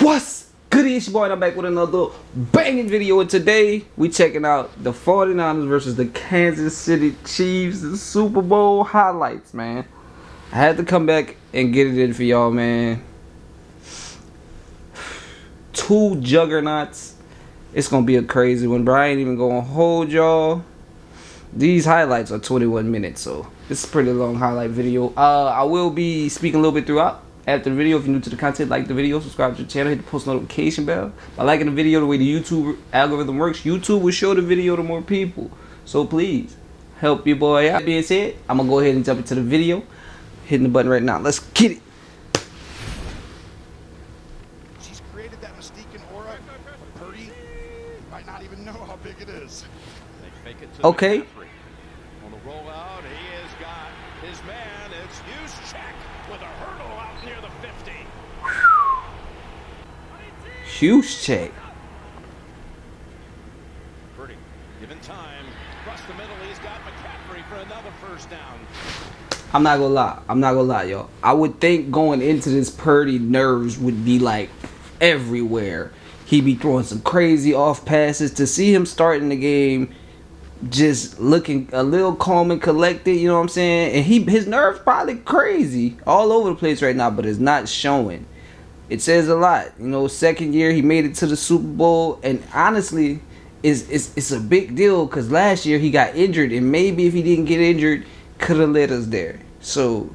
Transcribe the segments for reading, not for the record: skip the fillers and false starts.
What's good? It's your boy, and I'm back with another banging video. And today we checking out the 49ers versus the Kansas City Chiefs, the Super Bowl highlights, man. I had to come back and get it in for y'all, man. Two juggernauts. It's gonna be a crazy one, bro. I ain't even gonna hold y'all. These highlights are 21 minutes, so it's a pretty long highlight video. I will be speaking a little bit throughout. After the video, if you're new to the content, like the video, subscribe to the channel, hit the post notification bell. By liking the video, the way the YouTube algorithm works, YouTube will show the video to more people. So please, help your boy out. That being said, I'm going to go ahead and jump into the video. Hitting the button right now. Let's get it. She's created that mystique and aura, but Purdy might not even know how big it is. They fake it to okay. McCaffrey. On the rollout, he has got his man. It's Juszczyk with a hurdle out near the 50. Juszczyk. Purdy, given time, across the middle, he's got McCaffrey for another first down. I'm not gonna lie, y'all. I would think going into this, Purdy nerves would be like everywhere. He'd be throwing some crazy off passes. To see him starting the game just looking a little calm and collected, you know what I'm saying? And his nerves probably crazy all over the place right now, but it's not showing. It says a lot. You know, second year he made it to the Super Bowl, and honestly, it's a big deal because last year he got injured, and maybe if he didn't get injured, could have led us there. So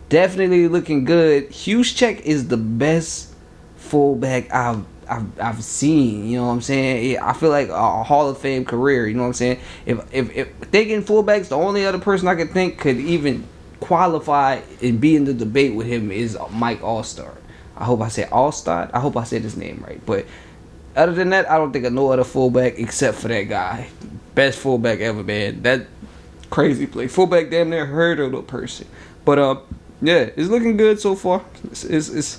definitely looking good. Juszczyk is the best fullback I've seen, you know what I'm saying? I feel like a Hall of Fame career, you know what I'm saying? If thinking fullbacks, the only other person I could think could even qualify and be in the debate with him is Mike All-Star. I hope I said All-Star. I hope I said his name right. But other than that, I don't think of no other fullback except for that guy. Best fullback ever, man. That crazy play. Fullback damn near hurdled a person. But yeah, it's looking good so far. It's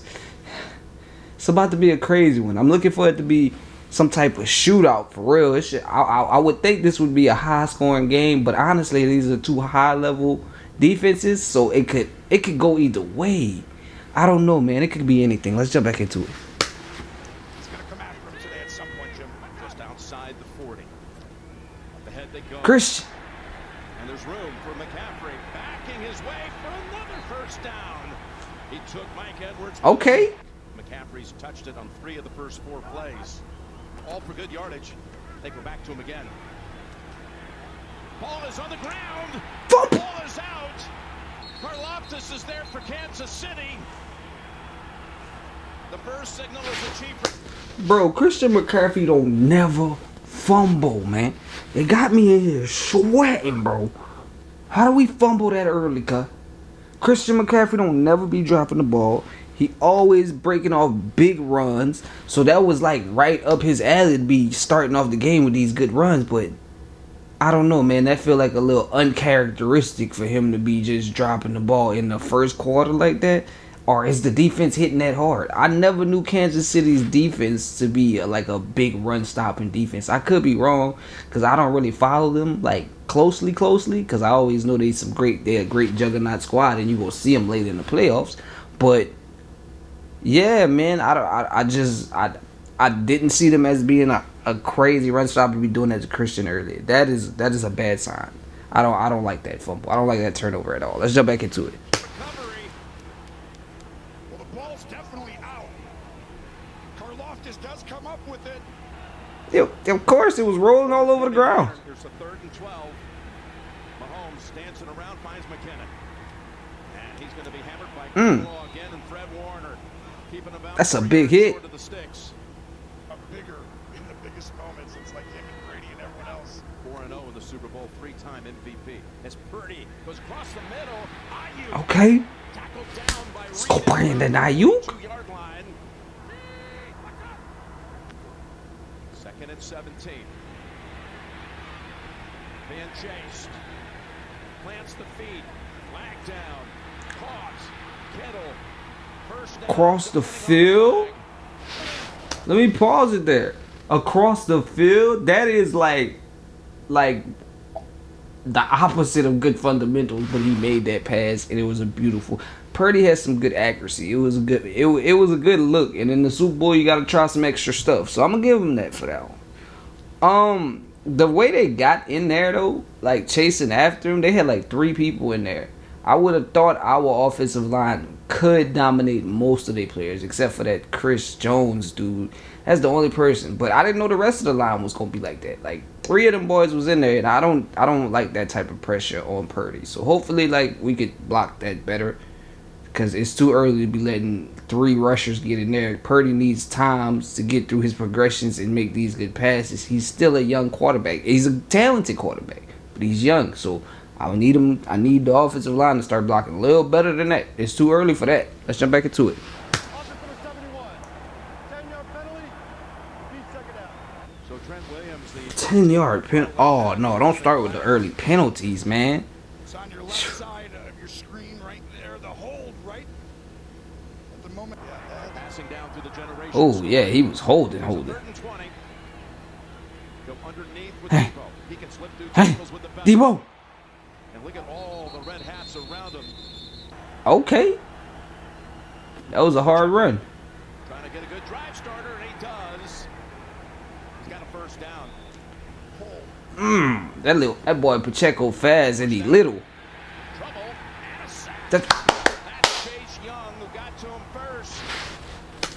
about to be a crazy one. I'm looking for it to be some type of shootout for real. I would think this would be a high scoring game, but honestly, these are two high level defenses, so it could go either way. I don't know, man. It could be anything. Let's jump back into it. He's going to come after him today at some point, Jim. Just outside the 40. Up ahead they go. Christian. And there's room for McCaffrey backing his way for another first down. He took Mike Edwards. Okay. McCaffrey's touched it on 3 of the first 4 plays. All for good yardage. They go back to him again. Ball is on the ground. Ball is out. Karlaftis is there for Kansas City. The first signal is achieved. Bro, Christian McCaffrey don't never fumble, man. It got me in here sweating, bro. How do we fumble that early, cuz? Christian McCaffrey don't never be dropping the ball. He always breaking off big runs. So that was like right up his alley to be starting off the game with these good runs. But I don't know, man. That feel like a little uncharacteristic for him to be just dropping the ball in the first quarter like that. Or is the defense hitting that hard? I never knew Kansas City's defense to be like a big run-stopping defense. I could be wrong because I don't really follow them like closely because I always know they're a great juggernaut squad and you gonna see them later in the playoffs. But yeah, man, I didn't see them as being a crazy run stopper to be doing that to Christian earlier. That is a bad sign. I don't like that fumble. I don't like that turnover at all. Let's jump back into it. Well, the ball's definitely out. Karlaftis does come up with it. Yeah, of course, it was rolling all over the ground. Here's the 3rd and 12. Mahomes dancing around, finds McKinnon. And he's going to be hammered by Greenlaw again and Fred Warner. That's a big hit. A bigger in the biggest moments. It's like him and Brady and everyone else. 4-0 in the Super Bowl, 3-time MVP. As Purdy goes across the middle. Ayuk. Okay. Tackled down by Let's go Brandon Ayuk. 2-yard line. 2nd and 17. Being chased. Plants the feet. Flag down. Caught. Kittle. Across the field? Let me pause it there. Across the field? That is like the opposite of good fundamentals, but he made that pass and it was a beautiful. Purdy has some good accuracy. It was a good. It was a good look. And in the Super Bowl, you got to try some extra stuff. So I'm gonna give him that for that one. The way they got in there though, like chasing after him, they had like 3 people in there. I would have thought our offensive line could dominate most of their players, except for that Chris Jones dude. That's the only person. But I didn't know the rest of the line was gonna be like that. Like 3 of them boys was in there, and I don't like that type of pressure on Purdy. So hopefully, like we could block that better, because it's too early to be letting 3 rushers get in there. Purdy needs time to get through his progressions and make these good passes. He's still a young quarterback. He's a talented quarterback, but he's young. So I need him. I need the offensive line to start blocking a little better than that. It's too early for that. Let's jump back into it. 10-yard pen. Oh no! Don't start with the early penalties, man. It's on your left side of your screen right there. The hold right at the moment. Passing down through the generations. Oh yeah, he was holding. Go underneath with Hey. Debo. He can slip through Hey, tackles with the best. Debo. And look at all the red hats around him. Okay. That was a hard run. Trying to get a good drive starter, and he does. He's got a first down. That boy Pacheco fast and he little. Trouble and a sack. That, That's Chase Young who got to him first.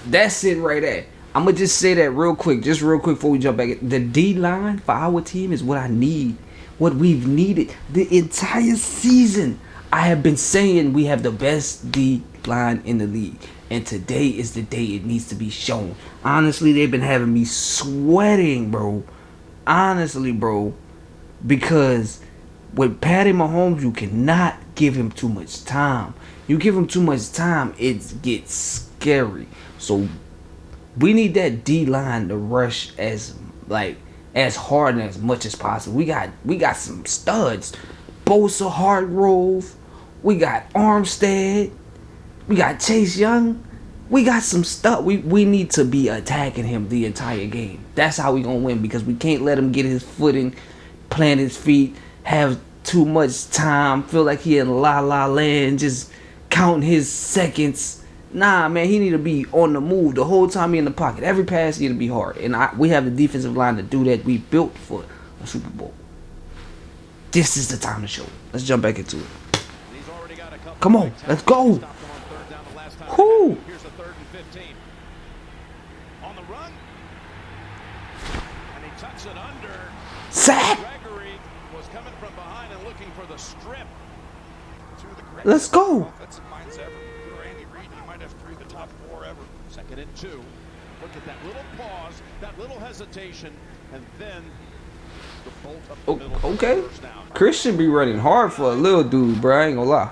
that's it right there. I'm gonna just say that real quick before we jump back. The D line for our team is what I need, what we've needed the entire season. I have been saying we have the best D line in the league, and today is the day it needs to be shown. Honestly, they've been having me sweating, bro. Honestly, bro, because with Patty Mahomes, you cannot give him too much time. You give him too much time, it gets scary. So we need that D line to rush as hard and as much as possible. We got some studs. Bosa, Hargrove, we got Armstead, we got Chase Young. We got some stuff. We need to be attacking him the entire game. That's how we gonna win, because we can't let him get his footing, plant his feet, have too much time, feel like he in la la land, just counting his seconds. Nah, man, he need to be on the move the whole time he in the pocket. Every pass need to be hard, and we have the defensive line to do that. We built for a Super Bowl. This is the time to show it. Let's jump back into it. He's already got a couple. Come on, let's go. Stopped him on third down the last time. Whoo. Here's the 3rd and 15. On the run. And he tucks it under. Sack. Gregory was coming from behind and looking for the strip. Two of the greatest Let's go. offensive minds ever. For Andy Reid, he might have 3 of the top 4 ever. 2nd and 2. Look at that little pause, that little hesitation, and then the bolt up the middle. for the Okay. first down. Chris should be running hard for a little dude, bro. I ain't gonna lie.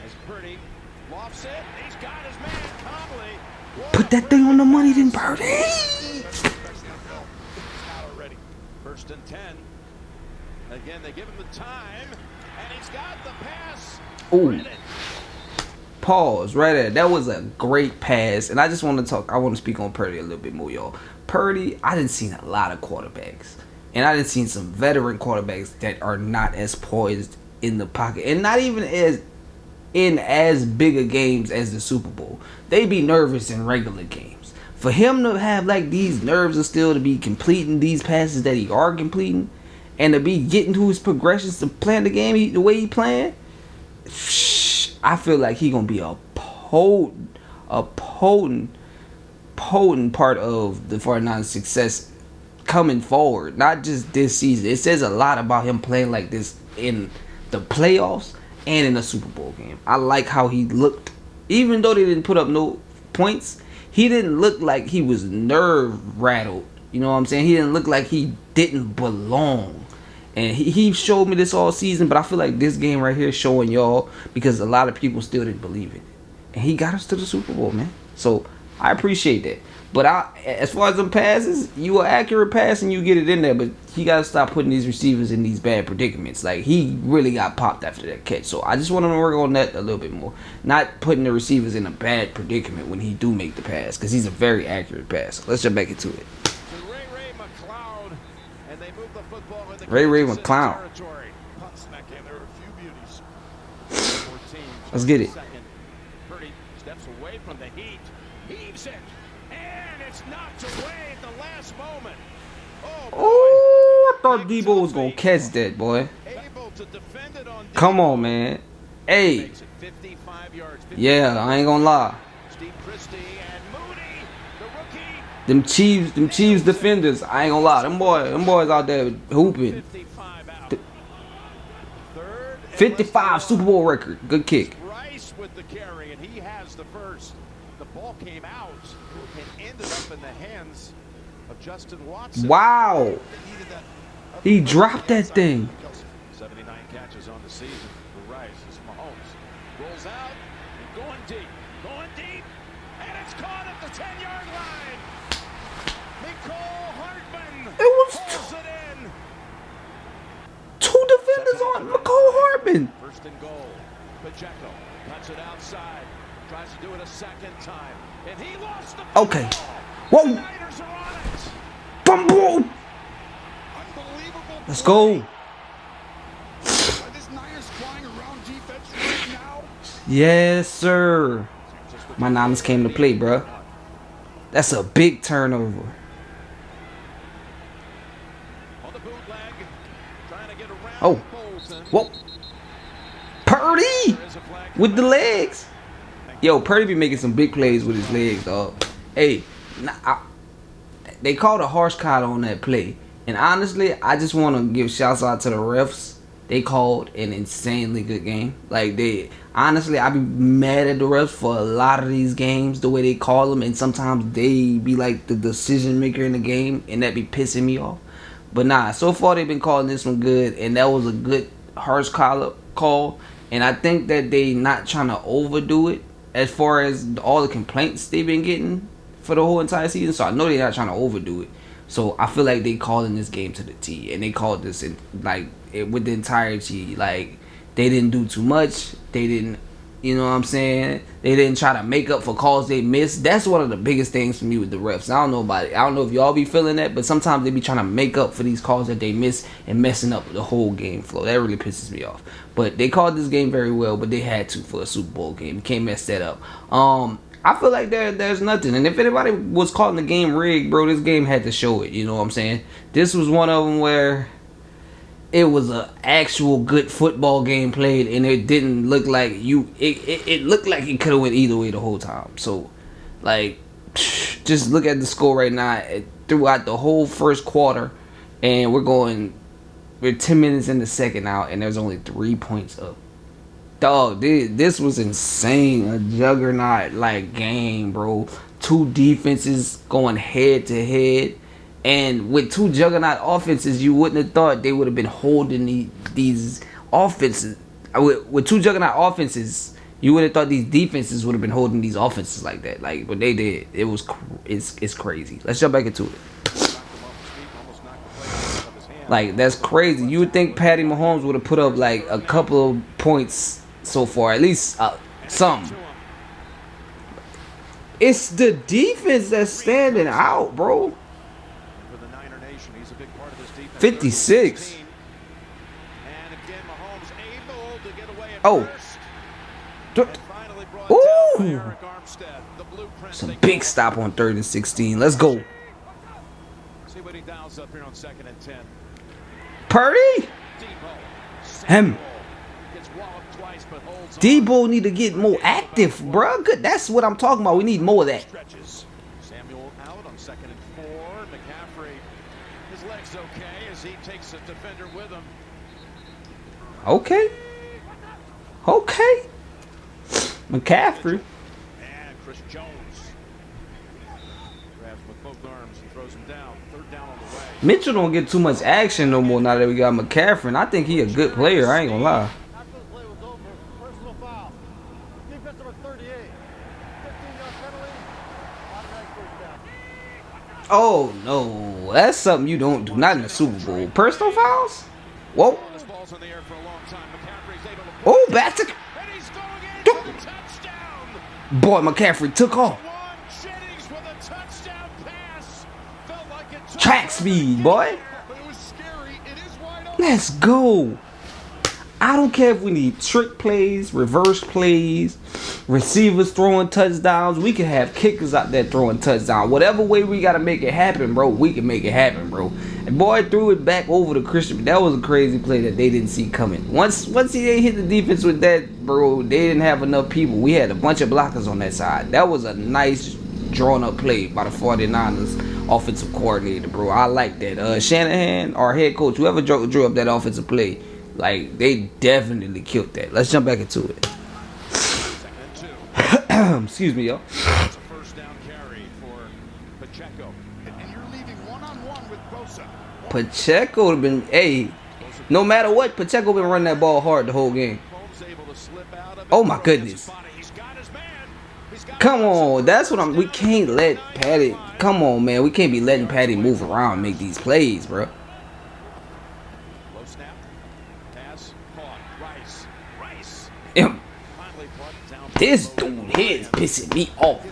As Purdy lofts it, he's got his man, Conley. Put that thing on the money, then Purdy. Best NFL. It's not already. 1st and 10. Again, they give him the time, and he's got the pass. Ooh. Read it. Pause right there. That was a great pass, and I just want to speak on Purdy a little bit more, y'all. Purdy, I didn't see a lot of quarterbacks, and I didn't see some veteran quarterbacks that are not as poised in the pocket, and not even as big a games as the Super Bowl. They be nervous in regular games. For him to have like these nerves and still to be completing these passes that he are completing, and to be getting to his progressions to plan the game the way he playing, I feel like he gonna be a potent part of the 49ers success coming forward, not just this season. It says a lot about him playing like this in the playoffs and in the Super Bowl game. I like how he looked. Even though they didn't put up no points, he didn't look like he was nerve rattled. You know what I'm saying? He didn't look like he didn't belong. And he showed me this all season, but I feel like this game right here is showing y'all, because a lot of people still didn't believe it. And he got us to the Super Bowl, man. So I appreciate that. But as far as them passes, you are accurate pass and you get it in there, but he got to stop putting these receivers in these bad predicaments. Like, he really got popped after that catch. So I just want him to work on that a little bit more. Not putting the receivers in a bad predicament when he do make the pass, because he's a very accurate passer. Let's jump back into it. Ray McLeod, and they move the football in the Ray Kansas City McLeod. territory. Punt smack in. There were a few beauties. Let's get it. Purdy steps away from the heat, heaves it, and it's knocked away at the last moment. Oh, I thought Debo was gonna catch that, boy. Able to defend it on Come on, man. Hey. Makes it 55 yards. Yeah, I ain't gonna lie. Steve Christie and Mooney, the rookie. Them Chiefs defenders, I ain't gonna lie. Them boys out there hooping. 55 out. Third and 55 Super Bowl record. Good kick. Rice with the carry, and he has the first. The ball came out and ended up in the hands of Justin Watson. Wow. He dropped that thing. 79 catches on the season for Rice as Mahomes rolls out and going deep, and it's caught at the 10-yard line. Nicole Hartman It was pulls it in. two defenders on McCole Hartman. First and goal. Pacheco cuts it outside, tries to do it a second time, and he lost the ball. Okay. Whoa. The Niners are on it. Bumble. Let's go. Are this Niners flying around defense right now? Yes, sir. My Niners came to play, bro. That's a big turnover. On the bootleg, trying to get around Oh. Bolton. Whoa. Purdy There is a flag with the legs. Yo, Purdy be making some big plays with his legs, dog. Hey, they called a harsh call on that play. And honestly, I just want to give shouts out to the refs. They called an insanely good game. Like, honestly, I be mad at the refs for a lot of these games, the way they call them. And sometimes they be like the decision maker in the game, and that be pissing me off. But nah, so far they've been calling this one good. And that was a good harsh call. And I think that they not trying to overdo it as far as all the complaints they've been getting for the whole entire season. So I know they're not trying to overdo it. So I feel like they calling this game to the T, and they called this in, with the entirety. Like, they didn't do too much. They didn't, you know what I'm saying? They didn't try to make up for calls they missed. That's one of the biggest things for me with the refs. I don't know about it. I don't know if y'all be feeling that, but sometimes they be trying to make up for these calls that they miss and messing up the whole game flow. That really pisses me off. But they called this game very well, but they had to for a Super Bowl game. You can't mess that up. I feel like there's nothing. And if anybody was calling the game rigged, bro, this game had to show it. You know what I'm saying? This was one of them where it was an actual good football game played, and it didn't look like it looked like it could have went either way the whole time. So, like, just look at the score right now throughout the whole first quarter, and we're 10 minutes in the second now, and there's only 3 points up. Dog, this was insane. A juggernaut like game, bro. Two defenses going head to head, and with two juggernaut offenses, you wouldn't have thought they would have been holding these offenses. With two juggernaut offenses, you would have thought these defenses would have been holding these offenses like that. Like, but they did. It's crazy. Let's jump back into it. Like, that's crazy. You would think Patty Mahomes would have put up like a couple of points so far, at least some. It's the defense that's standing out, bro. 56. Oh. Ooh. Some big stop on 3rd and 16. Let's go. See what he dials up here on 2nd and 10. Purdy. Him. Debo need to get more active, bruh. Good. That's what I'm talking about. We need more of that. Samuel out on 2nd and 4. McCaffrey, his legs okay as he takes the defender with him. Okay. McCaffrey. And Chris Jones grabs with both arms and throws him down. 3rd down on the way. Mitchell don't get too much action no more now that we got McCaffrey. And I think he a good player. I ain't gonna lie. Oh no, that's something you don't do. Not in the Super Bowl. Personal fouls? Whoa. Oh, back to. Boy, McCaffrey took off. Track speed, boy. Let's go. I don't care if we need trick plays, reverse plays, receivers throwing touchdowns. We can have kickers out there throwing touchdowns. Whatever way we got to make it happen, bro, we can make it happen, bro. And boy threw it back over to Christian. That was a crazy play that they didn't see coming. Once he hit the defense with that, bro, they didn't have enough people. We had a bunch of blockers on that side. That was a nice drawn up play by the 49ers offensive coordinator, bro. I like that. Shanahan, our head coach, whoever drew up that offensive play, like, they definitely killed that. Let's jump back into it. Excuse me, yo. It's a first down carry for Pacheco. And you're leaving one-on-one with Bosa. Pacheco would have been, hey, no matter what, Pacheco been running that ball hard the whole game. Oh my goodness. Come on, that's what we can't let Patty, come on, man. We can't be letting Patty move around and make these plays, bro. Low snap. Pass caught. Rice. This dude here is pissing me off.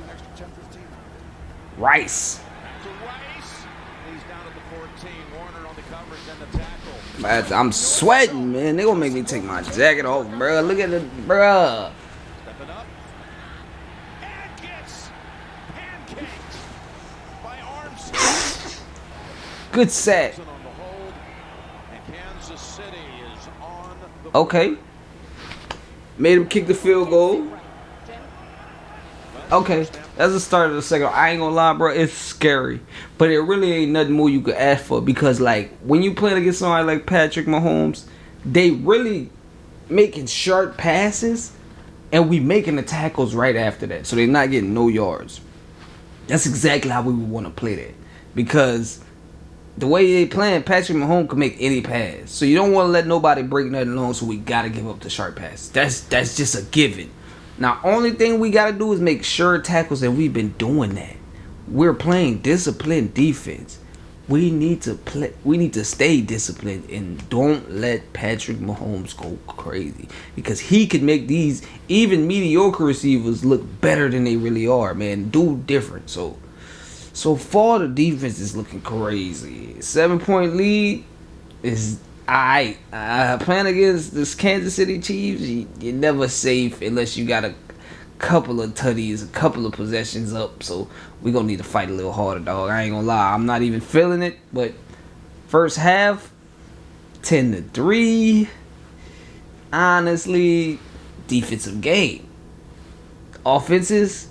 Rice. He's down at the 14. Warner on the coverage and the tackle. I'm sweating, man. They gonna make me take my jacket off, bro. Look at it, bro. Stepping up. And gets pancaked by Armstead. Good sack. On the hold, and Kansas City is on the Okay. Made him kick the field goal. Okay, that's the start of the second. I ain't gonna lie, bro, it's scary, but it really ain't nothing more you could ask for, because like when you playing against somebody like Patrick Mahomes, they really making sharp passes, and we making the tackles right after that, so they're not getting no yards. That's exactly how we would want to play that, because the way they playing, Patrick Mahomes can make any pass, so you don't want to let nobody break nothing long. So we gotta give up the sharp pass. That's just a given. Now, only thing we got to do is make sure tackles, and we've been doing that. We're playing disciplined defense. We need to play. We need to stay disciplined and don't let Patrick Mahomes go crazy, because he can make these even mediocre receivers look better than they really are, man. Do different. So far the defense is looking crazy. 7-point lead is alright. Playing against this Kansas City Chiefs, you're never safe unless you got a couple of tutties, a couple of possessions up. So we're going to need to fight a little harder, dog. I ain't going to lie. I'm not even feeling it. But first half, 10-3. Honestly, defensive game. Offenses,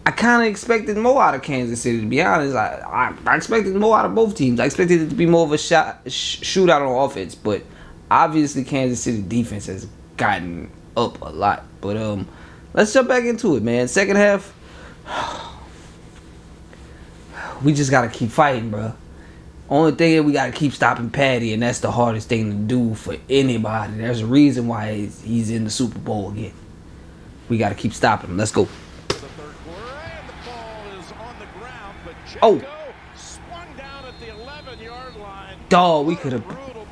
I kind of expected more out of Kansas City, to be honest. I expected more out of both teams. I expected it to be more of a shootout on offense, but obviously Kansas City defense has gotten up a lot. But let's jump back into it, man. Second half, we just gotta keep fighting, bro. Only thing is we gotta keep stopping Patty, and that's the hardest thing to do for anybody. There's a reason why he's in the Super Bowl again. We gotta keep stopping him. Let's go. Oh, dog, we could have,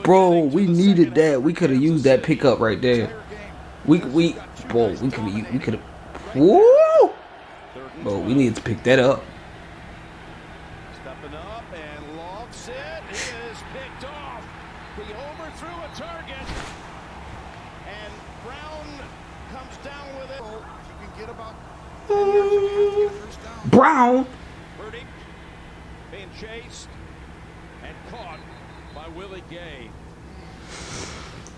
bro. We needed that. We could have used that pickup right there. We could have. Woo, bro. We needed to pick that up. Stepping up and lofts it. It is picked off. He overthrew a target, and Brown comes down with it. You can get about 10 yards from here to get a first down. Brown. Being chased and caught by Willie Gay.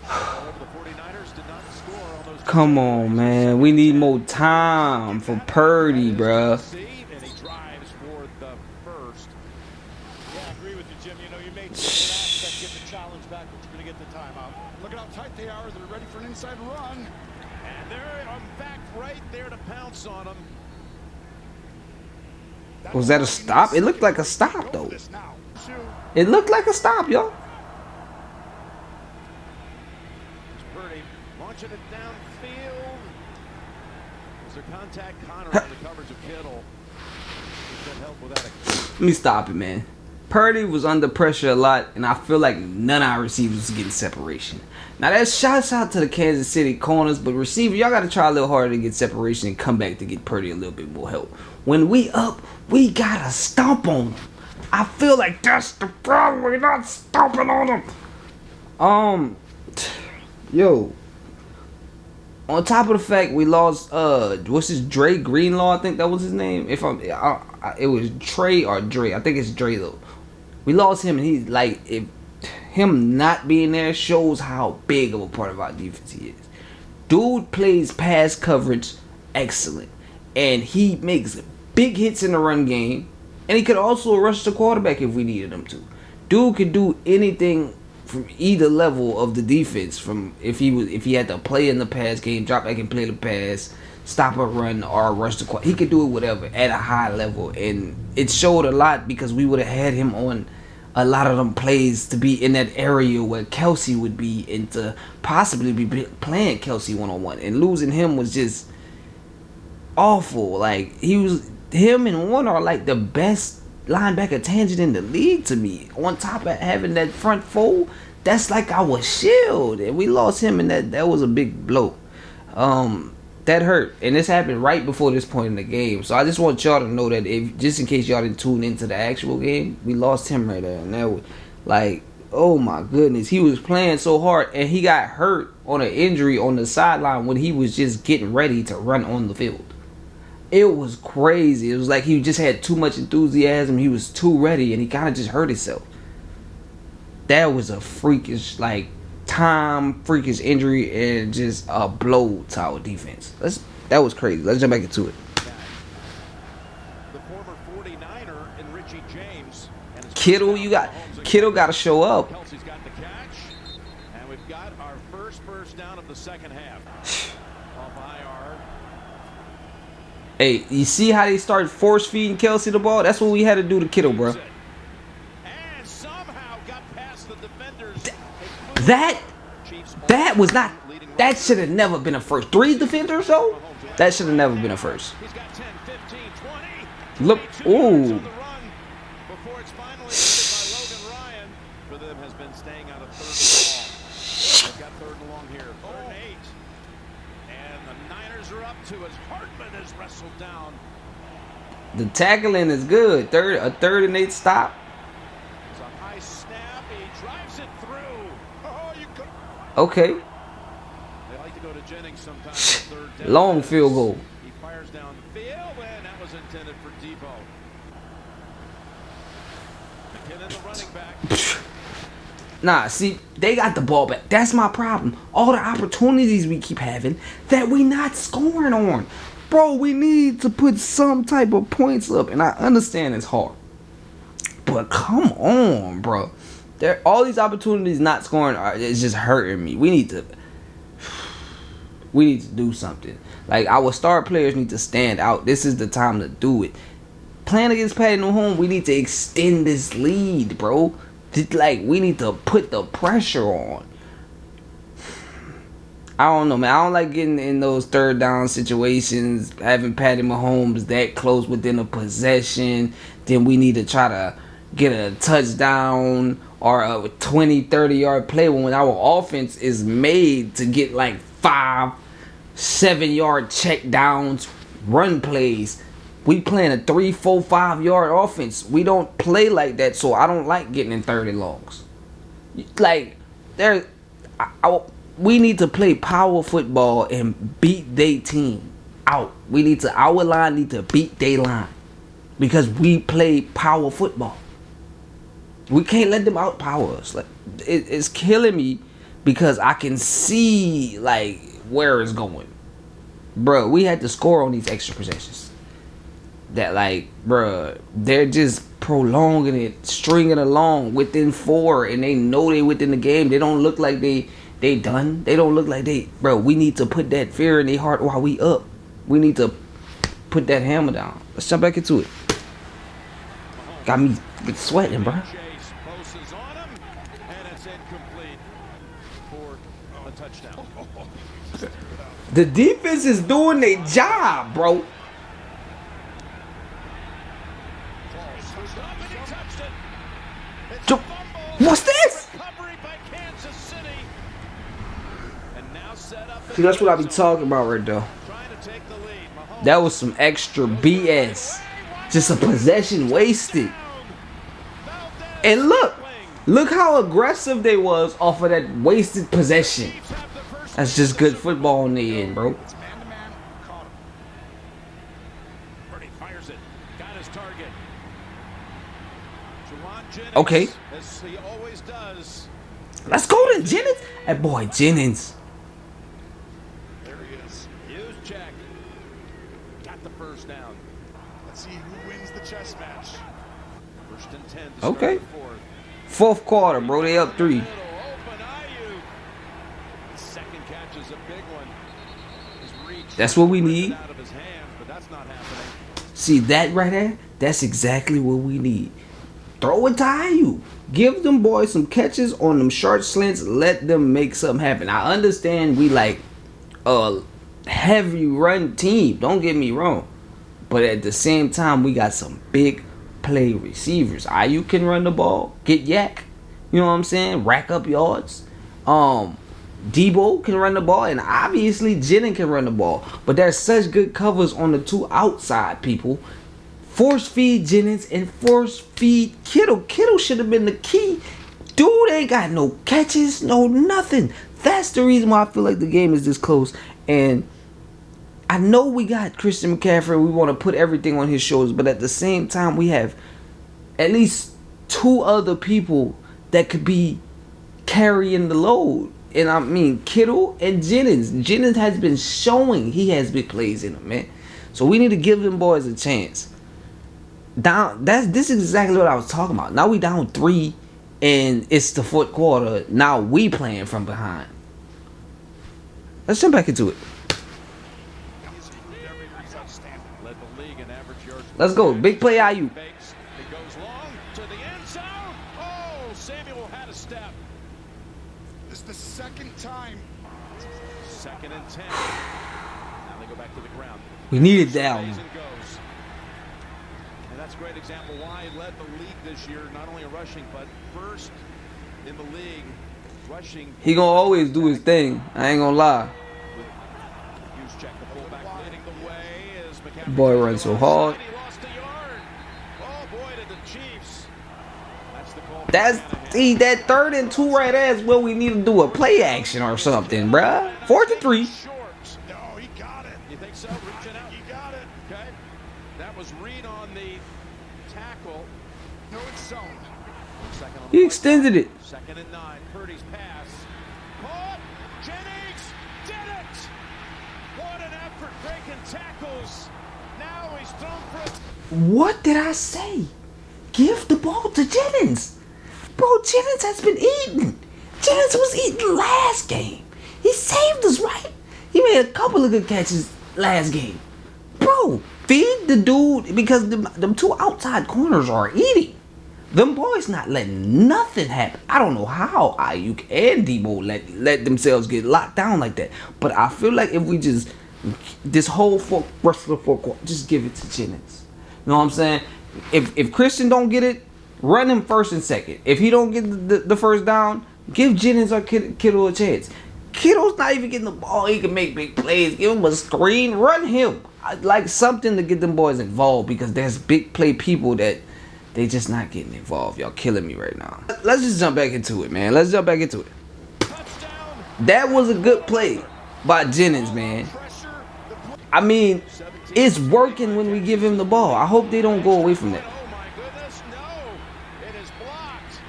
The 49ers did not score on those. Come on, man. We need more time for Purdy, bruh. And he drives for the first. Yeah, I agree with you, Jim. You know, you made that get the challenge back, but you're going to get the timeout. Look at how tight they are. They're ready for an inside run. And they're in fact right there to pounce on him. Was that a stop? It looked like a stop, though. It looked like a stop, yo. Purdy launching it downfield. Was there contact? Connor on the coverage of Kittle. Help with that. Let me stop it, man. Purdy was under pressure a lot, and I feel like none of our receivers was getting separation. Now, that's shouts out to the Kansas City corners, but receiver, y'all got to try a little harder to get separation and come back to get Purdy a little bit more help. When we up, we got to stomp on them. I feel like that's the problem. We're not stomping on them. Yo, on top of the fact we lost what's his Dre Greenlaw, I think that was his name. If it was Trey or Dre. I think it's Dre though. We lost him, and he's like, if him not being there shows how big of a part of our defense he is. Dude plays pass coverage excellent, and he makes big hits in the run game, and he could also rush the quarterback if we needed him to. Dude could do anything from either level of the defense. From if he had to play in the pass game, drop back and play the pass, stop a run, or rush the quarterback. He could do it whatever at a high level, and it showed a lot because we would have had him on a lot of them plays to be in that area where Kelsey would be, and to possibly be playing Kelsey one-on-one, and losing him was just awful. Like, him and Warner are like the best linebacker tangent in the league to me. On top of having that front four, that's like our shield, and we lost him, and that was a big blow. That hurt, and this happened right before this point in the game. So I just want y'all to know that, if just in case y'all didn't tune into the actual game, we lost him right there, and that was like, oh my goodness, he was playing so hard, and he got hurt on an injury on the sideline when he was just getting ready to run on the field. It was crazy. It was like he just had too much enthusiasm. He was too ready, and he kind of just hurt himself. That was a freakish, like, freakish injury, and just a blow to our defense. That was crazy. Let's jump back into it. The former 49er in Richie James. Kittle got to show up. Kelsey's got the catch, and we've got our first down of the second half. Off IR. Hey, you see how they started force feeding Kelsey the ball? That's what we had to do to Kittle, bro. And somehow got past the defenders. That was not. That should have never been a first. 3 defenders though. That should have never been a first. He's got 10, 15, 20. Look, ooh. Before it's finally ended by Logan Ryan. For them has been staying out of third and long. They've got third and long here. 3rd and 8. And the Niners are up to as Hartman is wrestled down. The tackling is good. A third and 8 stop. It's a high snap. He drives it through. Oh, you could. Okay. They like to go to Jennings sometimes. Third down. Long field goal. He fires down the field, and that was intended for Debo. McKinnon, the running back. Nah, see, they got the ball back. That's my problem. All the opportunities we keep having that we not scoring on. Bro, we need to put some type of points up, and I understand it's hard. But come on, bro. All these opportunities not scoring it's just hurting me. We need to do something. Like, our star players need to stand out. This is the time to do it. Playing against Patty Mahomes, we need to extend this lead, bro. Like, we need to put the pressure on. I don't know, man. I don't like getting in those third down situations, having Patty Mahomes that close within a possession. Then we need to try to get a touchdown or a 20, 30-yard play when our offense is made to get like 5, 7-yard check downs, run plays. We playing a 3, 4, 5-yard offense. We don't play like that, so I don't like getting in 30 longs. Like, we need to play power football and beat their team out. Our line need to beat their line because we play power football. We can't let them outpower us. Like, it's killing me because I can see like where it's going, bro. We had to score on these extra possessions. That, like, bro, they're just prolonging it, stringing along within 4, and they know they within the game. They don't look like they done. They don't look like bro, we need to put that fear in their heart while we up. We need to put that hammer down. Let's jump back into it. Got me sweating, bro. Posts on him, and it's incomplete for a touchdown. The defense is doing their job, bro. What's this? See, that's what I be talking about right there. That was some extra BS. Just a possession wasted. And look Look how aggressive they was off of that wasted possession. That's just good football in the end, bro. It's man-to-man. Caught him. Purdy fires it. Got his target. Juwan Jennings, Okay. as he always does. Let's go to Jennings. That boy Jennings. There he is. Hughes check. Got the first down. Let's see who wins the chess match. First and 10 to Okay. start the fourth. Fourth quarter, bro. They up 3. Little open Ayuk. Second catch is a big one. His reach That's what we ripped need. it out of his hands, but that's not happening. See that right there? That's exactly what we need. Throw it to Ayuk. Give them boys some catches on them short slants. Let them make something happen. I understand we like a heavy run team. Don't get me wrong. But at the same time, we got some big play receivers. Ayuk can run the ball. Get yak. You know what I'm saying? Rack up yards. Debo can run the ball. And obviously Jennings can run the ball. But there's such good covers on the two outside people. Force feed Jennings and force feed Kittle. Kittle should have been the key. Dude ain't got no catches, no nothing. That's the reason why I feel like the game is this close. And I know we got Christian McCaffrey. We want to put everything on his shoulders. But at the same time, we have at least 2 other people that could be carrying the load. And I mean Kittle and Jennings. Jennings has been showing he has big plays in him, man. So we need to give them boys a chance. This is exactly what I was talking about. Now we down 3 and it's the fourth quarter. Now we playing from behind. Let's jump back into it. He's outstanding. Led the league in average yards. Let's go. Big play Ayuk. Fakes. It goes long to the end zone. Oh, Samuel had a step. This is the second time. Second and 10. Now they go back to the ground. We needed that one. Surveys and goes. And that's a great example why he led the league this year, not only in rushing, but first in the league rushing. He gonna always do his thing. I ain't gonna lie. Hughes check the fullback leading the way as McCaffrey Boy runs so hard. He lost a yard. Oh boy, to the Chiefs. That's the call. See that 3rd and 2 right there is where we need to do a play action or something, bruh. 4th and 3. Short. No, he got it. You think so? Reaching out. He got it. Okay. That was Reed on the tackle. No, it's zoned. Second on He the extended it. 2nd and 9. Purdy's pass. Caught. Jennings did it. What an effort breaking tackles. Now he's thrown for a What did I say? Give the ball to Jennings. Bro, Jennings has been eating. Jennings was eating last game. He saved us, right? He made a couple of good catches last game. Bro, feed the dude because them 2 outside corners are eating. Them boys not letting nothing happen. I don't know how Ayuk and Debo let themselves get locked down like that. But I feel like if we just, this whole rest of the fourth quarter, just give it to Jennings. You know what I'm saying? If Christian don't get it, run him first and second. If he don't get the first down, give Jennings or Kittle a chance. Kittle's not even getting the ball. He can make big plays. Give him a screen. Run him. I'd like something to get them boys involved because there's big play people that they just not getting involved. Y'all killing me right now. Let's just jump back into it, man. Let's jump back into it. touchdown. That was a good play by Jennings, man. Pressure. The play. I mean, it's working when we give him the ball. I hope they don't go away from that. Oh my goodness, no. It is blocked.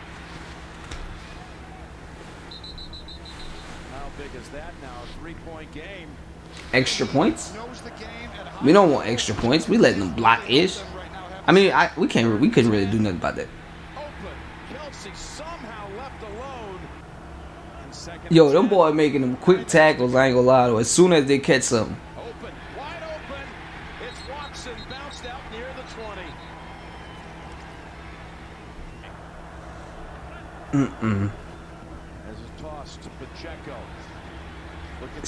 How big is that now? A 3-point game. Extra points? Knows the game at high We don't want extra points. We letting them block ish. right now have I mean, we couldn't really do nothing about that. Open. Kelsey somehow left alone. And second Yo, and them 10. boy making them quick tackles. I ain't gonna lie though. As soon as they catch something, Open. Wide open. It's Watson bounced out near the 20. As a toss to Pacheco. Looking for an opening. He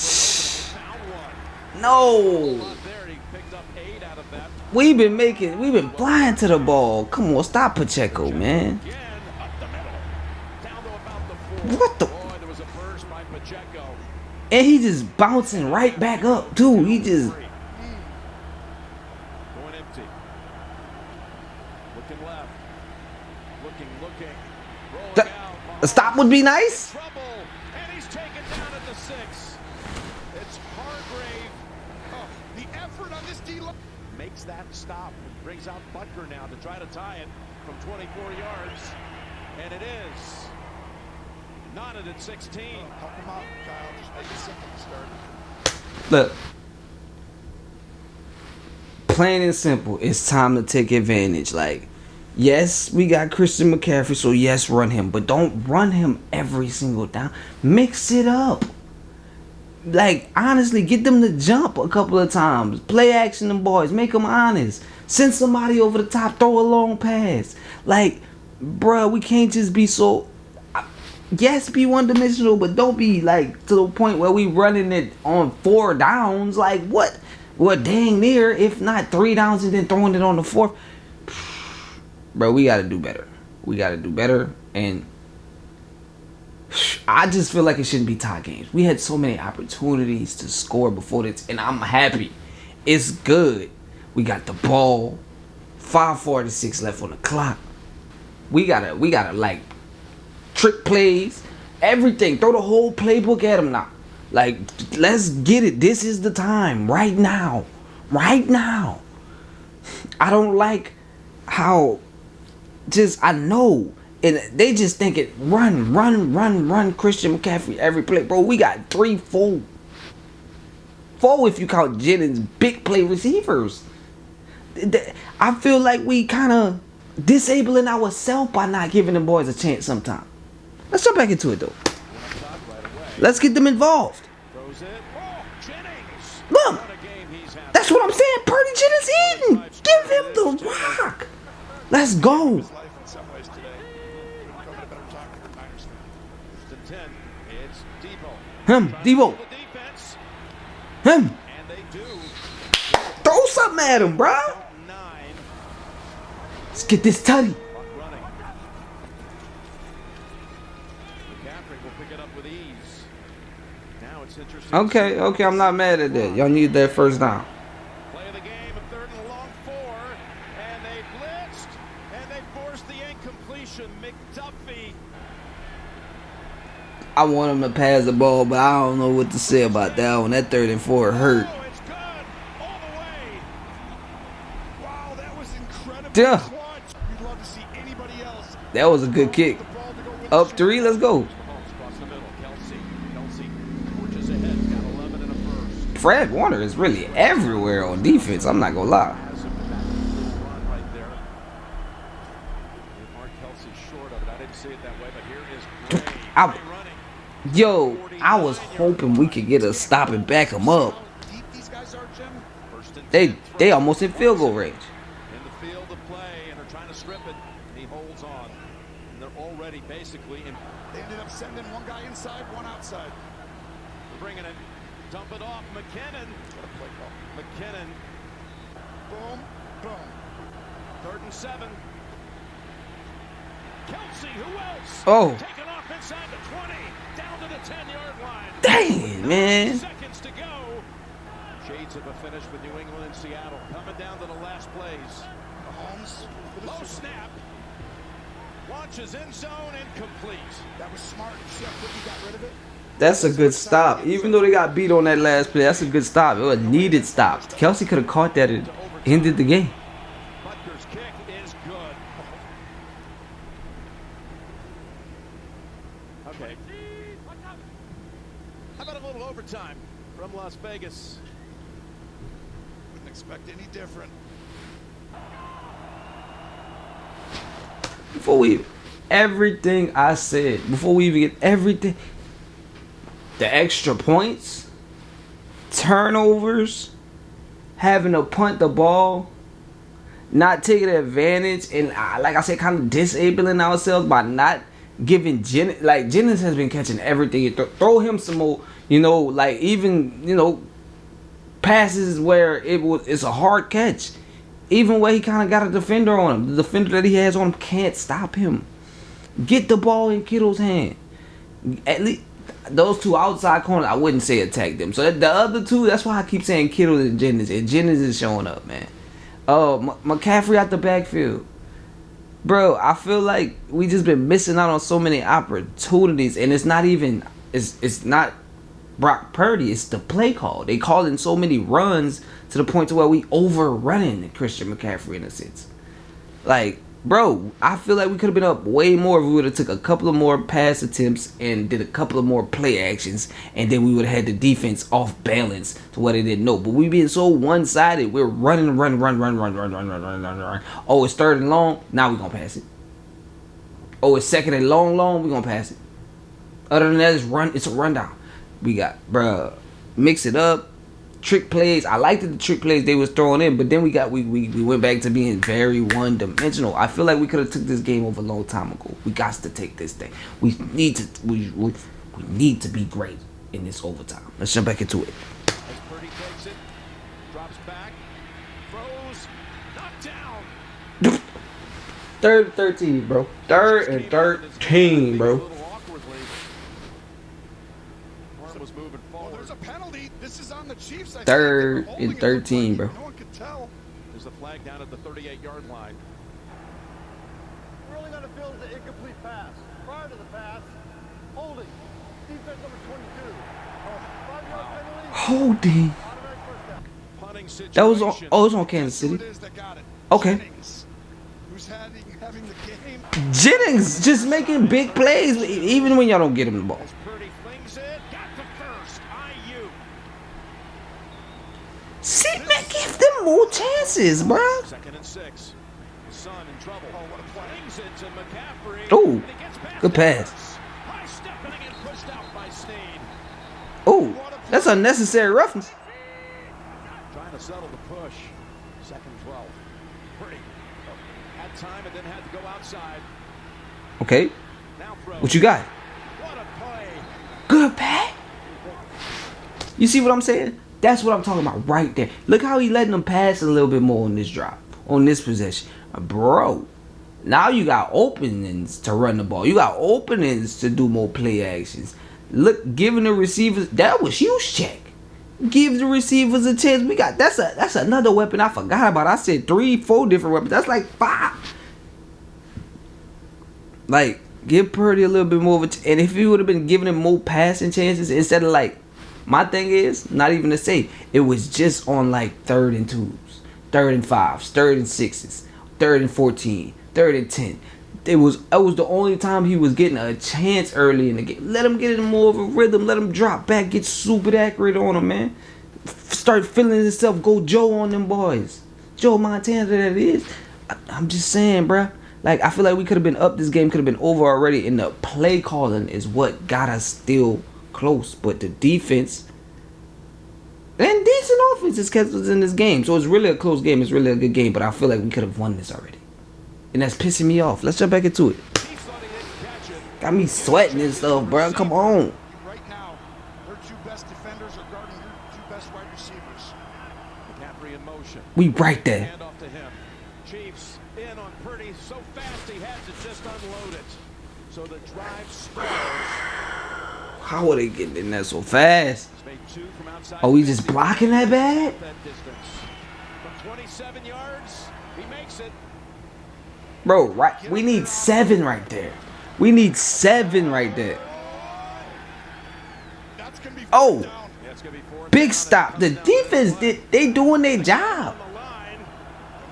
found one. no. Not there. He picked up 8 out of that. We've been flying to the ball. Come on, stop Pacheco, man. Again, up the middle. Down to about the 4. What the- Boy, there was a burst by Pacheco. And he just bouncing right back up too. He just Going empty. Looking left. Looking. Rolling out. The stop would be nice. Trouble. And he's taken down at the 6. It's Hargrave. Oh, the effort on this D-line. Makes that stop. Brings out Butker now to try to tie it from 24 yards. And it is. Knotted at 16. Help him out, Kyle. Just make it simple to start. Look. Plain and simple, it's time to take advantage. Like, yes, we got Christian McCaffrey, so yes, run him. But don't run him every single down. Mix it up. Like, honestly, get them to jump a couple of times. Play action them boys. Make them honest. Send somebody over the top. Throw a long pass. Like, bruh, we can't just be so... Yes, be one-dimensional, but don't be, like, to the point where we running it on 4 downs. Like, what? Well, dang near, if not 3 downs and then throwing it on the 4th. Bro, we got to do better. We got to do better. And I just feel like it shouldn't be tie games. We had so many opportunities to score before this, and I'm happy. It's good. We got the ball. 5:46 left on the clock. We gotta like trick plays, everything. Throw the whole playbook at them now. Like, let's get it. This is the time. Right now. Right now. I don't like how I know. And they just think it run Christian McCaffrey every play. Bro, we got 3, 4 if you count Jennings, big play receivers. I feel like we kind of disabling ourselves by not giving the boys a chance sometimes. Let's jump back into it, though. Let's get them involved. Look, that's what I'm saying. Purdy Jennings eating. Give him the rock. Let's go. Debo. Him. Throw something at him, bro. Let's get this tutty. Okay, I'm not mad at that. Y'all need that first down. Play of the game, a 3rd and a long 4, and they blitzed, and they forced the incompletion. McDuffie. I want him to pass the ball, but I don't know what to say about that one. That 3rd and 4 hurt. Oh, it's good. All the way. Wow, that was incredible. Yeah. We'd love to see anybody else. That was a good kick. Up 3, let's go. Fred Warner is really everywhere on defense. I'm not gonna lie. I was hoping we could get a stop and back them up. They almost in field goal range. In the field of play, and they're trying to strip it. He holds on. And they're already basically in. They ended up sending one guy inside, one outside. They're bringing it. Dump it off. McKinnon. McKinnon. Boom, boom. 3rd and 7. Kelsey, who else? Oh. Taken off inside the 20. Down to the 10-yard line. Dang, man. Seconds to go. Shades of a finish with New England and Seattle. Coming down to the last plays. Mahomes. Low snap. Launches end zone incomplete. That was smart. See how quick he got rid of it? That's a good stop. Even though they got beat on that last play, that's a good stop. It was a needed stop. Kelsey could have caught that and ended the game. Butker's kick is good. Okay. How about a little overtime from Las Vegas? Wouldn't expect any different. Before we, everything I said, before we even get everything, the extra points, turnovers, having to punt the ball, not taking advantage, and like I said, kind of disabling ourselves by not giving Jennings. Like, Jennings has been catching everything. Throw him some more, like even, passes where it's a hard catch. Even where he kind of got a defender on him. The defender that he has on him can't stop him. Get the ball in Kittle's hand. At least those 2 outside corners, I wouldn't say attack them. So the other 2, that's why I keep saying Kittle and Jennings. And Jennings is showing up, man. McCaffrey out the backfield. Bro, I feel like we just been missing out on so many opportunities, and it's not even it's not Brock Purdy, it's the play call. They calling so many runs to the point to where we overrunning Christian McCaffrey in a sense. Like, bro, I feel like we could have been up way more if we would have took a couple of more pass attempts and did a couple of more play actions, and then we would have had the defense off balance to what they didn't know. But we being so one-sided, we're running. Oh, it's third and long, now we gonna pass it. Oh, it's second and long, we gonna pass it. Other than that, it's a rundown. We got, bruh, mix it up. Trick plays. I liked the trick plays they was throwing in, but then we went back to being very one-dimensional. I feel like we could have took this game over a long time ago. We got to take this thing. We need to be great in this overtime. Let's jump back into it. As Purdy takes it, drops back, throws, knocked down. Third and 13, bro. Third and 13, bro. Was moving forward. There's a penalty. This is on the Chiefs. Third and 13, bro. No one could tell. There's a flag down at the 38-yard line. Rolling on the field is an incomplete pass. Prior to the pass, holding. Defense number 22. 5-yard penalty. Holding. Automatic first down. Punting situation. That was on. Oh, it was on Kansas Who City. it is that got it? Okay. Jennings, who's having the game. Jennings just making big plays, even when y'all don't get him the ball. As Purdy flings it, got the first. IU. See, man, give them more chances, bro. 2nd and 6. The Sun in trouble. Oh, what a play. Flings it to McCaffrey. Oh, And he gets past good pass. Edwards. High stepping and pushed out by Snead. Oh, that's unnecessary roughness. Trying to settle the push. 2nd 12. Purdy had time and then had to go outside. Okay, Now throws. what you got? What a play. Good pass. You see what I'm saying? That's what I'm talking about right there. Look how he letting them pass a little bit more on this drop, on this possession. Bro, now you got openings to run the ball. You got openings to do more play actions. Look, giving the receivers, that was huge check. Give the receivers a chance. We got, that's another weapon I forgot about. I said 3-4 different weapons. That's like 5. Like, give Purdy a little bit more of a and if he would have been giving him more passing chances instead of like, my thing is, not even to say, it was just on like 3rd and 2s, 3rd and 5s, 3rd and 6s, 3rd and 14, 3rd and 10. It was the only time he was getting a chance early in the game. Let him get in more of a rhythm. Let him drop back, get super accurate on him, man. Start feeling himself. Go Joe on them boys. Joe Montana, that is. I'm just saying, bruh. Like, I feel like we could have been up. This game could have been over already. And the play calling is what got us still close. But the defense and decent offenses kept us in this game. So it's really a close game. It's really a good game. But I feel like we could have won this already. And that's pissing me off. Let's jump back into it. He thought he didn't catch it. Got me sweating and stuff, bro. Come on. Right now, their 2 best defenders are guarding your 2 best wide receivers. McCaffrey in motion. We right there. Hand off to him. Chiefs in on Purdy so fast he had to just unload it. So the drive stalls. How are they getting in there so fast? He's made 2 from outside. Are we just blocking that bad? That distance. From 27 yards, he makes it. Bro, right. We need 7 right there. We need 7 right there. That's gonna be Oh, down. Yeah, it's gonna be 4th big down. stop. The defense they doing their job. On the line.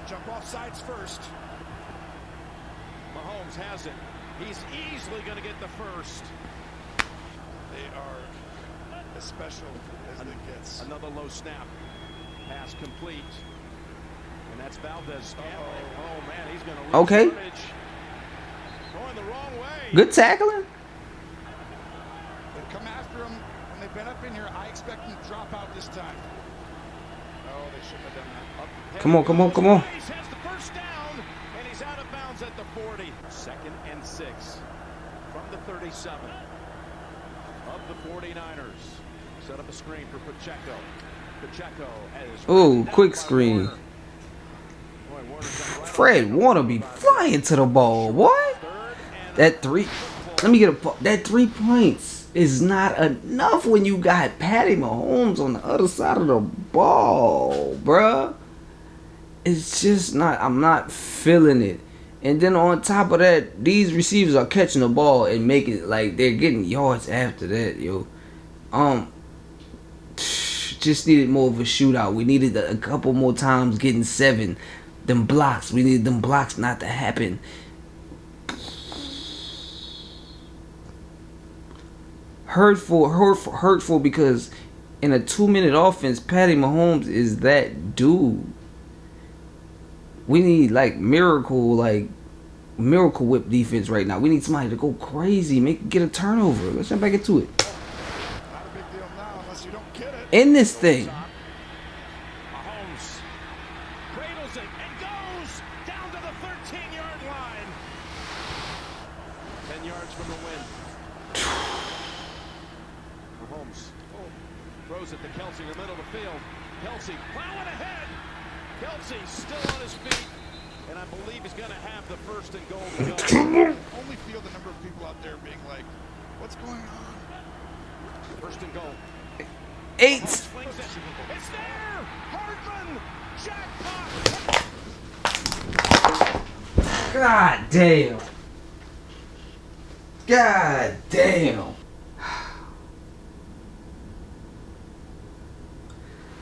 Jump off sides first. Mahomes has it. He's easily going to get the first. They are as special as it gets. Another low snap. Pass complete. And that's Valdez scrambling. Oh, man, he's going to lose Okay. yardage. Going the wrong way. Good tackling. They come after him when they've been up in here. I expect them to drop out this time. Oh, they shouldn't have done that. Up Come on, come on, come on. He has the first down, and he's out of bounds at the 40. 2nd and 6 from the 37 of the 49ers. Set up a screen for Pacheco. Pacheco has Ooh, quick screen. Fred Warner be flying to the ball, boy. That 3. Let me get a. That 3 points is not enough when you got Patty Mahomes on the other side of the ball, bruh. It's just not. I'm not feeling it. And then on top of that, these receivers are catching the ball and making it like they're getting yards after that, yo. Just needed more of a shootout. We needed a couple more times getting 7. Them blocks. We needed them blocks not to happen. Hurtful because in a 2-minute offense, Patty Mahomes is that dude. We need like miracle whip defense right now. We need somebody to go crazy, get a turnover. Let's jump back into it. Not a big deal now unless you don't get it. In this thing. Mahomes cradles it and goes down to the 13-yard line. 10 yards from the win. Mahomes throws it to Kelsey in the middle of the field. Kelsey plowing ahead. Kelsey still on his feet, and I believe he's going to have the 1st and goal to go. Only feel the number of people out there being like, what's going on? 1st and goal. 8. Swings it. It's there! Hardman! Jackpot! God damn. God damn.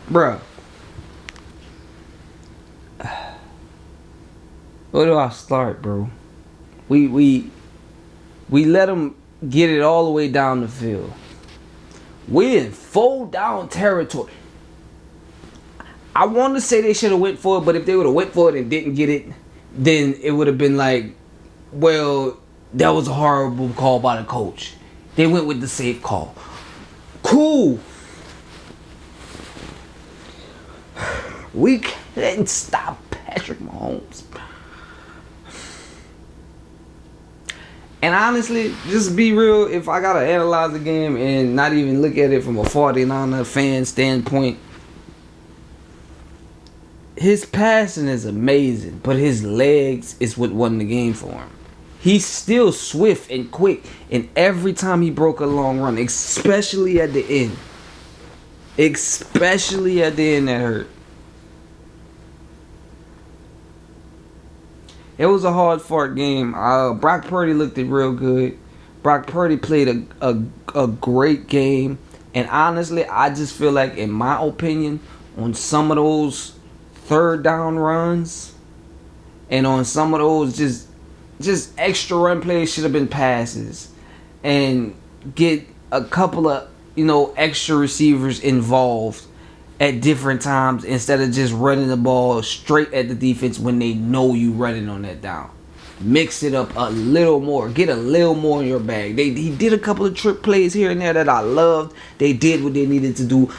Bruh. Where do I start, bro? We let them get it all the way down the field. We in full down territory. I want to say they should have went for it, but if they would have went for it and didn't get it, then it would have been like, well, that was a horrible call by the coach. They went with the safe call. Cool. We couldn't stop Patrick Mahomes. And honestly, just be real, if I gotta analyze the game and not even look at it from a 49er fan standpoint, his passing is amazing, but his legs is what won the game for him. He's still swift and quick, and every time he broke a long run, especially at the end. Especially at the end, that hurt. It was a hard-fought game. Brock Purdy looked it real good. Brock Purdy played a great game. And honestly, I just feel like, in my opinion, on some of those 3rd down runs and on some of those just extra run plays should have been passes. And get a couple of, extra receivers involved at different times instead of just running the ball straight at the defense when they know you running on that down. Mix it up a little more. Get a little more in your bag. He did a couple of trick plays here and there that I loved. They did what they needed to do.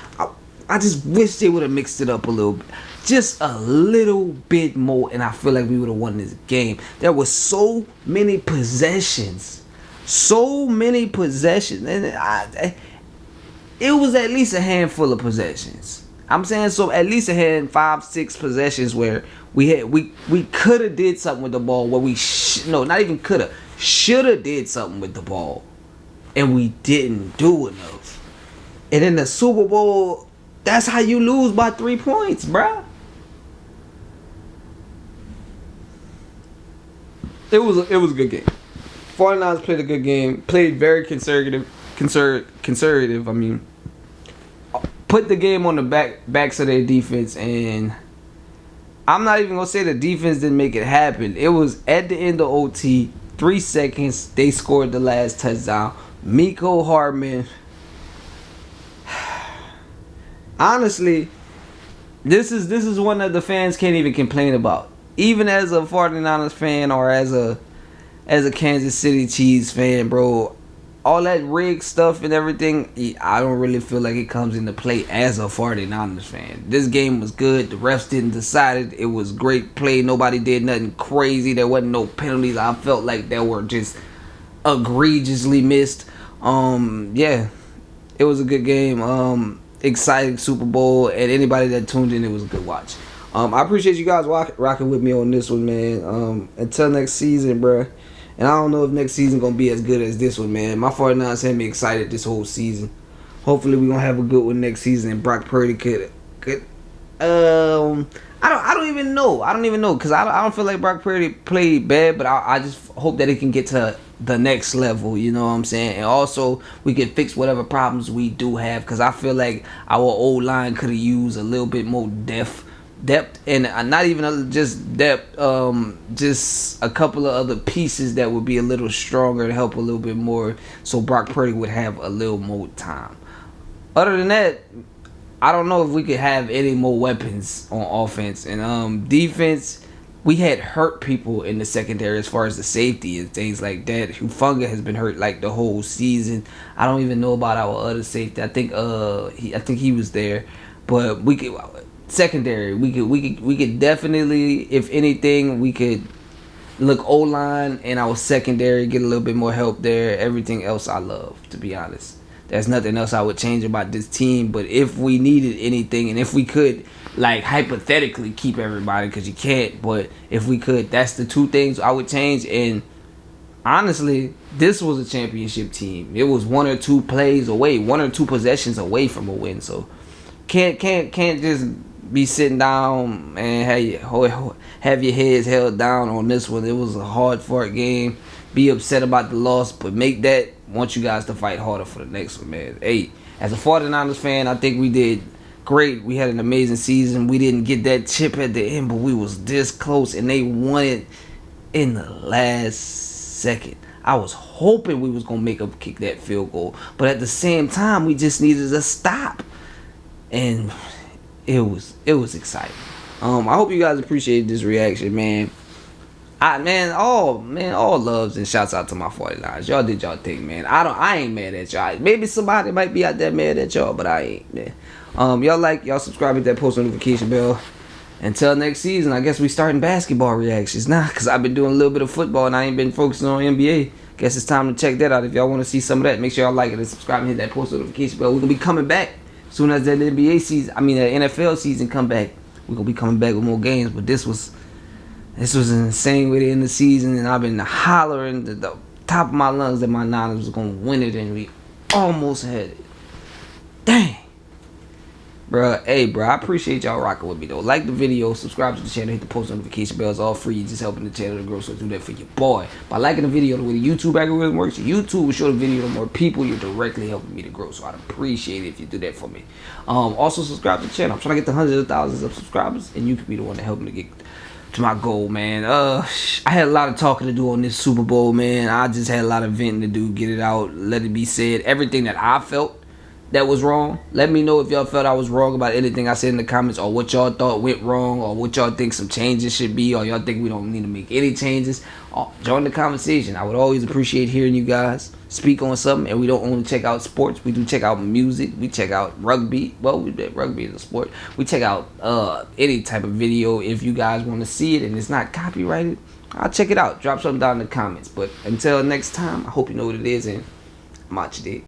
I just wish they would have mixed it up a little bit. Just a little bit more, and I feel like we would have won this game. There were so many possessions. And it was at least a handful of possessions. I'm saying, so at least a hand 5-6 possessions where we could have did something with the ball, where not even could have, should have did something with the ball, and we didn't do enough. And in the Super Bowl, that's how you lose by 3 points, bruh. It was a good game. 49ers played a good game. Played very conservative. I mean, put the game on the backs of their defense, and I'm not even gonna say the defense didn't make it happen. It was at the end of OT, 3 seconds, they scored the last touchdown. Mecole Hardman. Honestly, this is one that the fans can't even complain about. Even as a 49ers fan or as a Kansas City Chiefs fan, bro, all that rig stuff and everything, I don't really feel like it comes into play as a 49ers fan. This game was good. The refs didn't decide it. It was great play. Nobody did nothing crazy. There wasn't no penalties. I felt like they were just egregiously missed. Yeah, it was a good game. Exciting Super Bowl, and anybody that tuned in, it was a good watch. I appreciate you guys rocking with me on this one, man. Until next season, bruh. And I don't know if next season going to be as good as this one, man. My 49ers had me excited this whole season. Hopefully, we're going to have a good one next season. And Brock Purdy could I I don't even know. I don't even know because I don't feel like Brock Purdy played bad, but I just hope that it can get to the next level. You know what I'm saying? And also we can fix whatever problems we do have because I feel like our old line could have used a little bit more depth, and not even just depth. Just a couple of other pieces that would be a little stronger to help a little bit more, so Brock Purdy would have a little more time. Other than that, I don't know if we could have any more weapons on offense. And defense, we had hurt people in the secondary as far as the safety and things like that. Hufunga has been hurt like the whole season. I don't even know about our other safety. I think he was there, but we could secondary. We could definitely, if anything, we could look O-line and our secondary, get a little bit more help there. Everything else I love, to be honest. There's nothing else I would change about this team. But if we needed anything, and if we could, like, hypothetically keep everybody, because you can't, but if we could, that's the two things I would change. And honestly, this was a championship team. It was 1 or 2 plays away, 1 or 2 possessions away from a win. So can't just be sitting down and have your heads held down on this one. It was a hard-fought game. Be upset about the loss, but want you guys to fight harder for the next one, man. Hey, as a 49ers fan, I think we did great. We had an amazing season. We didn't get that chip at the end, but we was this close, and they won it in the last second. I was hoping we was going to make them kick that field goal, but at the same time, we just needed a stop, and it was exciting. I hope you guys appreciate this reaction, man. All loves and shouts out to my 49ers. Y'all did y'all thing, man. I ain't mad at y'all. Maybe somebody might be out there mad at y'all, but I ain't, man. Y'all subscribe, hit that post notification bell. Until next season, I guess we starting basketball reactions now, because I've been doing a little bit of football and I ain't been focusing on NBA. Guess it's time to check that out. If y'all want to see some of that, make sure y'all like it and subscribe and hit that post notification bell. We're gonna be coming back as soon as that the NFL season come back. We're gonna be coming back with more games, but this was an insane way to end the season, and I've been hollering to the top of my lungs that my Niners was going to win it, and we almost had it. Dang. Bruh, hey, I appreciate y'all rocking with me, though. Like the video, subscribe to the channel, hit the post notification bell. It's all free. You're just helping the channel to grow, so do that for your boy. By liking the video, the way the YouTube algorithm works, YouTube will show the video to more people. You're directly helping me to grow, so I'd appreciate it if you do that for me. Also, subscribe to the channel. I'm trying to get to hundreds of thousands of subscribers, and you can be the one to help me to get to my goal, man. I had a lot of talking to do on this Super Bowl, man. I just had a lot of venting to do, get it out, let it be said. Everything that I felt that was wrong. Let me know if y'all felt I was wrong about anything I said in the comments, or what y'all thought went wrong, or what y'all think some changes should be, or y'all think we don't need to make any changes. Join the conversation. I would always appreciate hearing you guys speak on something. And we don't only check out sports, we do check out music, we check out rugby. Well, rugby is a sport. We check out any type of video. If you guys want to see it and it's not copyrighted, I'll check it out. Drop something down in the comments. But until next time, I hope you know what it is, and I'm out your day.